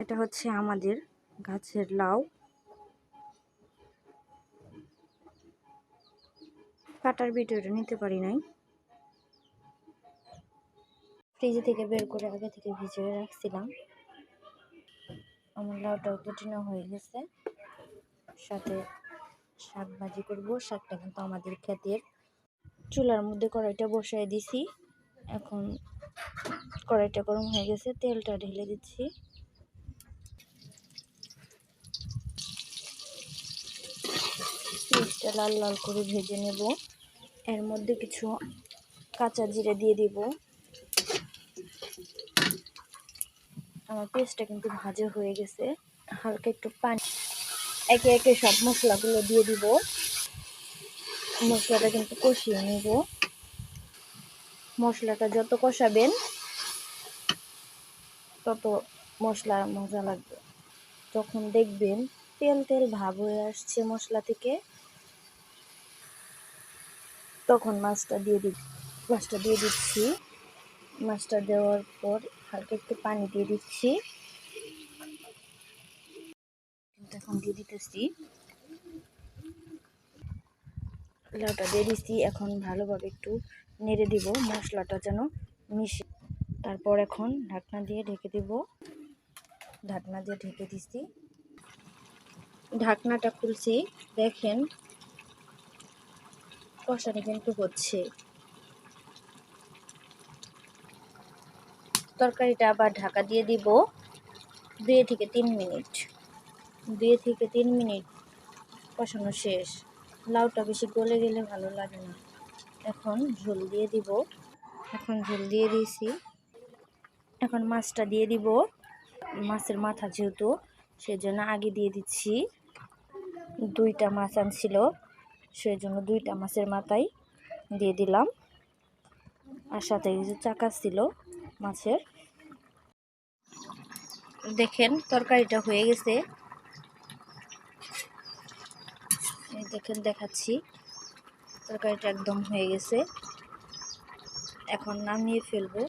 এটা হচ্ছে আমাদের গাছের লাউ। কাটার ভিডিওটা নিতে পারি নাই, ফ্রিজ থেকে বের করে আগে থেকে ভিজিয়ে রাখছিলাম। আমার লাউটাও কেটে নেওয়া হয়ে গেছে, সাথে শাক ভাজি করবো। শাকটা কিন্তু আমাদের ক্ষেতের। চুলার মধ্যে কড়াইটা বসাই দিছি, এখন কড়াইটা গরম হয়ে গেছে, তেলটা ঢেলে দিচ্ছি। পেঁয়াজটা লাল লাল করে ভেজে নেব। এর মধ্যে কিছু কাঁচা জিরে দিয়ে দিব। আমার পেঁয়াজটা কিন্তু ভাজা হয়ে গেছে। হালকা একটু পানি, একে একে সব মশলাগুলো দিয়ে দিব। মশলাটা কিন্তু কষিয়ে নেব। মশলাটা যত কষাবেন তত মশলা মজা লাগবে। যখন দেখবেন তেল তেল ভাব হয়ে আসছে মশলা থেকে, তখন মাছটা দিয়ে দিচ্ছি। মাছটা দেওয়ার পর হালকা একটু পানি দিয়ে দিচ্ছি। এখন দিয়ে দিতেছি, লাউটা দিয়ে দিচ্ছি। এখন ভালোভাবে একটু নেড়ে দিব, মশলাটা যেন মিশে। তারপর এখন ঢাকনা দিয়ে ঢেকে দিব। ঢাকনা দিয়ে ঢেকে দিচ্ছি, ঢাকনাটা খুলছি। দেখেন কষানো কিন্তু হচ্ছে। তরকারিটা আবার ঢাকা দিয়ে দিব 2 থেকে 3 মিনিট। 2 থেকে 3 মিনিট কষানো শেষ। লাউটা বেশি গলে গেলে ভালো লাগে না। এখন ঝোল দিয়ে দিব। এখন ঝোল দিয়ে দিয়েছি। এখন মাছটা দিয়ে দিব। মাছের মাথা যেহেতু, সেজন্য আগে দিয়ে দিচ্ছি। 2টা মাছ আনছিল, সেজন্য 2টা মাছের মাথাই দিয়ে দিলাম। আর সাথে কিছু চাকা ছিল মাছের। দেখেন তরকারিটা হয়ে গেছে। এই দেখেন, দেখাচ্ছি, তরকারিটা একদম হয়ে গেছে। এখন নামিয়ে ফেলবো।